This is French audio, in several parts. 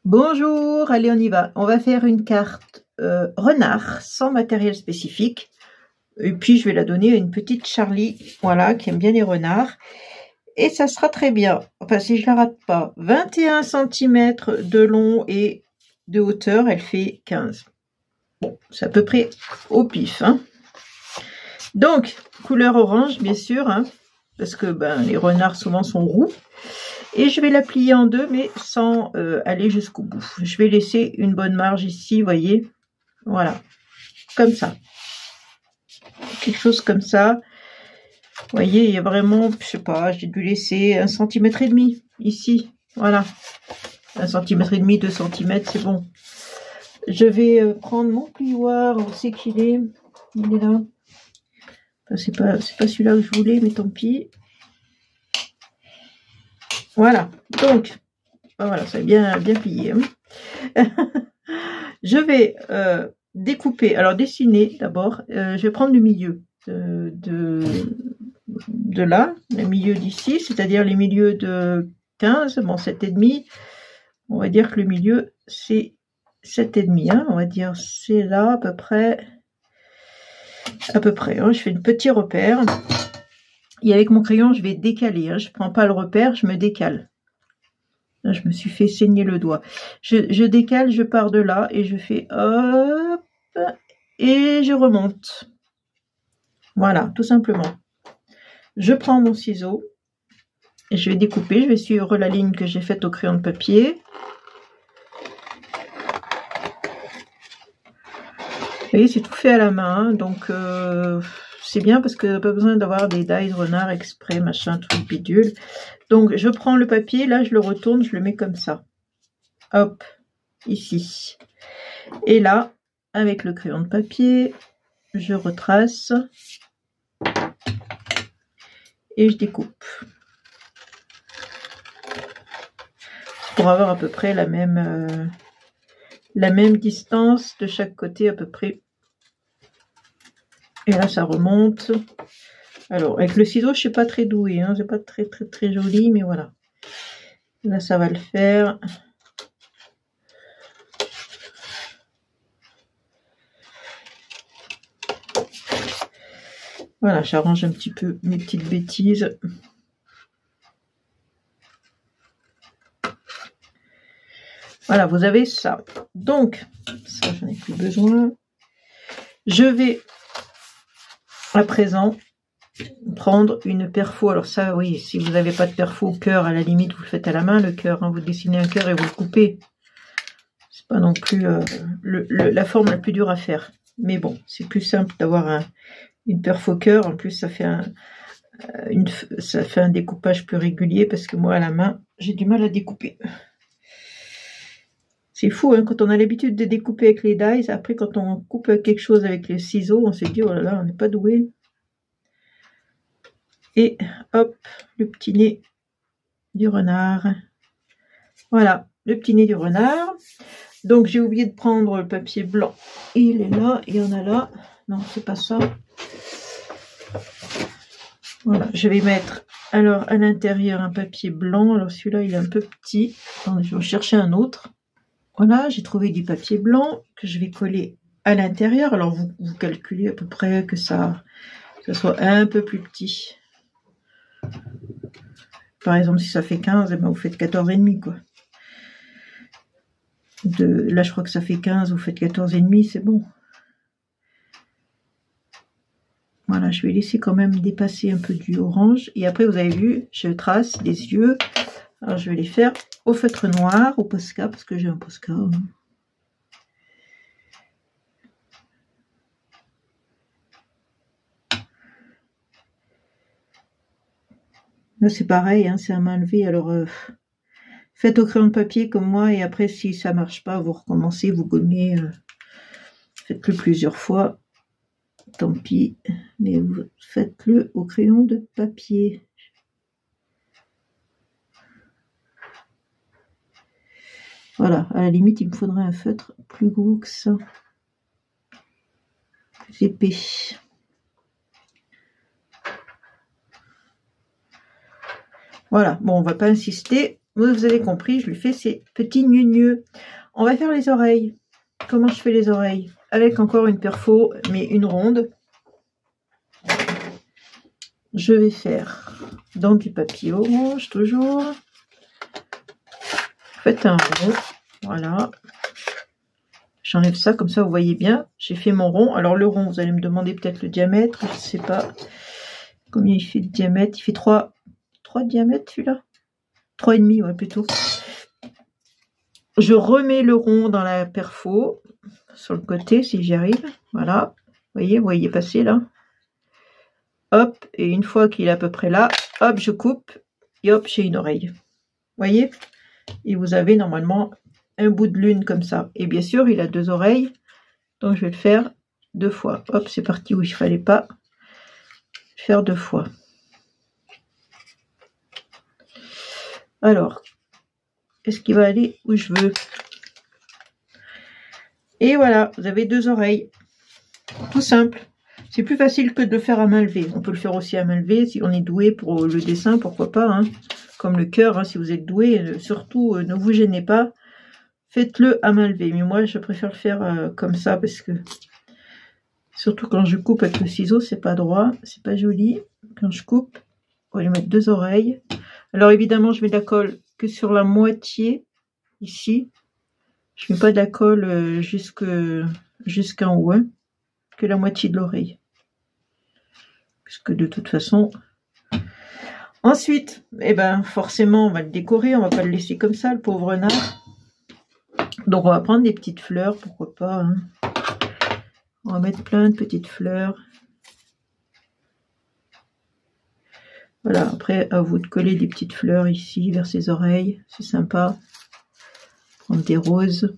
Bonjour, allez on y va. On va faire une carte renard sans matériel spécifique. Et puis je vais la donner à une petite Charlie, voilà, qui aime bien les renards. Et ça sera très bien. Enfin, si je la rate pas. 21 cm de long et de hauteur, elle fait 15. Bon, c'est à peu près au pif. Hein. Donc, couleur orange, bien sûr, hein, parce que les renards souvent sont roux. Et je vais la plier en deux, mais sans aller jusqu'au bout. Je vais laisser une bonne marge ici, vous voyez. Voilà, comme ça. Quelque chose comme ça. Vous voyez, il y a vraiment, je sais pas, j'ai dû laisser 1,5 cm ici. Voilà. 1,5 cm, 2 cm, c'est bon. Je vais prendre mon plioir, on sait qu'il est. Il est là. Enfin, c'est pas celui-là que je voulais, mais tant pis. Voilà. Donc, voilà, ça est bien plié. Hein. Je vais découper, alors dessiner d'abord. Je vais prendre le milieu de là, le milieu d'ici, c'est-à-dire les milieux de 15, bon 7,5. On va dire que le milieu c'est 7,5, hein, on va dire c'est là à peu près. Hein, je fais un petit repère. Et avec mon crayon, je vais décaler. Hein, je prends pas le repère, je me décale. Là, je me suis fait saigner le doigt. Je décale, je pars de là et je fais hop et je remonte. Voilà, tout simplement. Je prends mon ciseau et je vais découper. Je vais suivre la ligne que j'ai faite au crayon de papier. Vous voyez, c'est tout fait à la main, hein, donc c'est bien parce que pas besoin d'avoir des dies renard exprès, machin, truc bidule. Donc je prends le papier, là je le retourne, je le mets comme ça. Hop, ici. Et là, avec le crayon de papier, je retrace et je découpe. Pour avoir à peu près la même distance de chaque côté à peu près. Et là ça remonte. Alors avec le ciseau je suis pas très douée, hein, c'est pas très joli, mais voilà. Là ça va le faire. Voilà, j'arrange un petit peu mes petites bêtises. Voilà, vous avez ça. Donc, ça, j'en ai plus besoin. Je vais, à présent, prendre une perfo. Alors ça, oui, si vous n'avez pas de perfo cœur, à la limite, vous le faites à la main, le cœur. Hein, vous dessinez un cœur et vous le coupez. C'est pas non plus la forme la plus dure à faire. Mais bon, c'est plus simple d'avoir une perfo cœur. En plus, ça fait un découpage plus régulier parce que moi, à la main, j'ai du mal à découper. C'est fou, hein, quand on a l'habitude de découper avec les dies, après quand on coupe quelque chose avec les ciseaux, on s'est dit, oh là là, on n'est pas doué. Et hop, le petit nez du renard. Voilà, le petit nez du renard. Donc j'ai oublié de prendre le papier blanc. Il est là, il y en a là. Non, c'est pas ça. Voilà, je vais mettre alors à l'intérieur un papier blanc. Alors celui-là, il est un peu petit. Attendez, je vais chercher un autre. Voilà, j'ai trouvé du papier blanc que je vais coller à l'intérieur. Alors, vous calculez à peu près que ça soit un peu plus petit. Par exemple, si ça fait 15, eh ben, vous faites 14,5, quoi. Là, je crois que ça fait 15, vous faites 14,5, c'est bon. Voilà, je vais laisser quand même dépasser un peu du orange. Et après, vous avez vu, je trace les yeux. Alors, je vais les faire au feutre noir, au Posca, parce que j'ai un Posca. Hein. Là, c'est pareil, hein, c'est à main levée. Alors, faites au crayon de papier comme moi. Et après, si ça marche pas, vous recommencez, vous gommez. Faites-le plusieurs fois. Tant pis. Mais vous faites-le au crayon de papier. Voilà, à la limite, il me faudrait un feutre plus gros que ça. Plus épais. Voilà, bon, on va pas insister. vous avez compris, je lui fais ces petits gneux. On va faire les oreilles. Comment je fais les oreilles? Avec encore une perfo, mais une ronde. Je vais faire dans du papier orange, toujours. Faites un rond, voilà. J'enlève ça, comme ça vous voyez bien. J'ai fait mon rond. Alors le rond, vous allez me demander peut-être le diamètre. Je ne sais pas combien il fait de diamètre. Il fait 3 diamètres celui-là. 3,5, ouais, plutôt. Je remets le rond dans la perfo, sur le côté, si j'y arrive. Voilà. Vous voyez passer là. Hop, et une fois qu'il est à peu près là, hop, je coupe. Et hop, j'ai une oreille. Vous voyez? Et vous avez normalement un bout de lune comme ça. Et bien sûr, il a 2 oreilles. Donc, je vais le faire 2 fois. Hop, c'est parti où il ne fallait pas. Faire 2 fois. Alors, est-ce qu'il va aller où je veux? Et voilà, vous avez 2 oreilles. Tout simple. C'est plus facile que de le faire à main levée. On peut le faire aussi à main levée si on est doué pour le dessin, pourquoi pas. Hein. Comme le cœur, hein, si vous êtes doué, surtout ne vous gênez pas. Faites-le à main levée. Mais moi, je préfère le faire comme ça parce que, surtout quand je coupe avec le ciseau, c'est pas droit, c'est pas joli. Quand je coupe, on va lui mettre 2 oreilles. Alors évidemment, je mets de la colle que sur la moitié, ici. Je mets pas de la colle jusqu'en haut, hein, que la moitié de l'oreille. Puisque de toute façon... Ensuite, eh ben, forcément, on va le décorer, on va pas le laisser comme ça, le pauvre renard. Donc on va prendre des petites fleurs, pourquoi pas. Hein. On va mettre plein de petites fleurs. Voilà, après, à vous de coller des petites fleurs ici, vers ses oreilles. C'est sympa. Prendre des roses.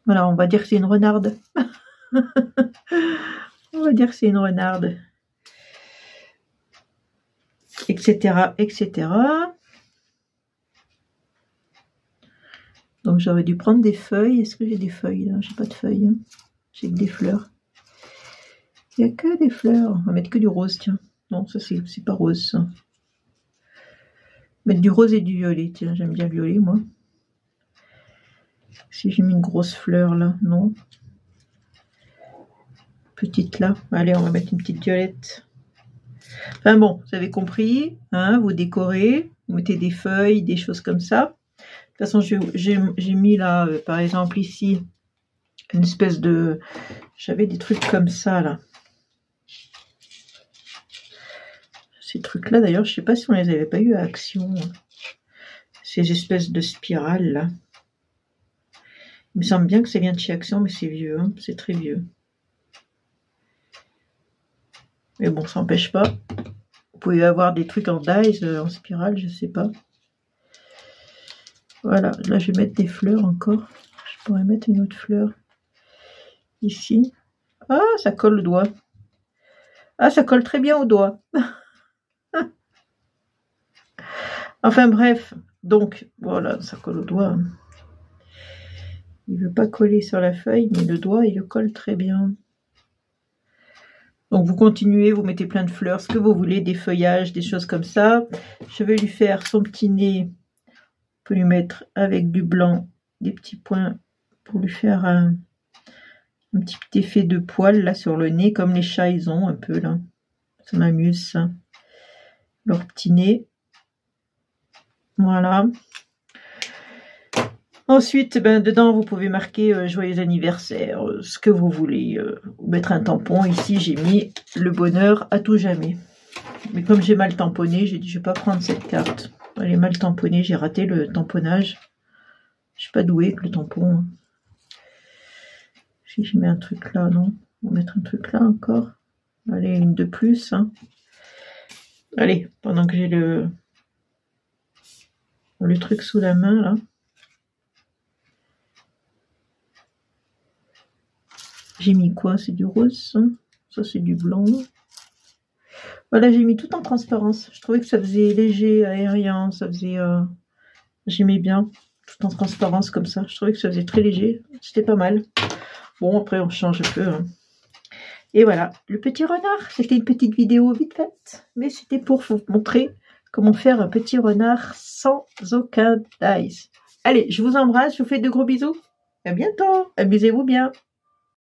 Voilà, on va dire que c'est une renarde. On va dire que c'est une renarde. Etc., etc. Donc j'aurais dû prendre des feuilles. Est-ce que j'ai des feuilles là? J'ai pas de feuilles. Hein. J'ai que des fleurs. Il n'y a que des fleurs. On va mettre que du rose, tiens. Non, ça c'est pas rose, ça. Mettre du rose et du violet. Tiens, j'aime bien le violet, moi. Si j'ai mis une grosse fleur là, non. Petite là. Allez, on va mettre une petite violette. Enfin bon, vous avez compris. Hein, vous décorez. Vous mettez des feuilles, des choses comme ça. De toute façon, j'ai mis là, par exemple ici, une espèce de... J'avais des trucs comme ça là. Ces trucs-là, d'ailleurs, je sais pas si on les avait pas eu à Action. Ces espèces de spirales là. Il me semble bien que ça vient de chez Action, mais c'est vieux, hein, c'est très vieux. Mais bon, ça n'empêche pas. Vous pouvez avoir des trucs en dies, en spirale, je sais pas. Voilà, là je vais mettre des fleurs encore. Je pourrais mettre une autre fleur ici. Ah, ça colle au doigt. Ah, ça colle très bien au doigt. Enfin bref, donc voilà, ça colle au doigt. Il ne veut pas coller sur la feuille, mais le doigt, il le colle très bien. Donc vous continuez, vous mettez plein de fleurs, ce que vous voulez, des feuillages, des choses comme ça. Je vais lui faire son petit nez. On peut lui mettre avec du blanc des petits points pour lui faire un petit effet de poil là sur le nez, comme les chats ils ont un peu là. Ça m'amuse ça. Leur petit nez. Voilà. Ensuite, ben, dedans, vous pouvez marquer joyeux anniversaire, ce que vous voulez. Mettre un tampon. Ici, j'ai mis le bonheur à tout jamais. Mais comme j'ai mal tamponné, j'ai dit je ne vais pas prendre cette carte. Elle est mal tamponnée, j'ai raté le tamponnage. Je ne suis pas douée avec le tampon. Hein. Si je mets un truc là, non. On va mettre un truc là encore. Allez, une de plus. Hein. Allez, pendant que j'ai le truc sous la main là. J'ai mis quoi? C'est du rose, ça c'est du blanc. Voilà, j'ai mis tout en transparence. Je trouvais que ça faisait léger, aérien, ça faisait... J'aimais bien, tout en transparence comme ça. Je trouvais que ça faisait très léger, c'était pas mal. Bon, après, on change un peu. Hein. Et voilà, le petit renard. C'était une petite vidéo vite faite, mais c'était pour vous montrer comment faire un petit renard sans aucun dies. Allez, je vous embrasse, je vous fais de gros bisous. À bientôt, amusez-vous bien.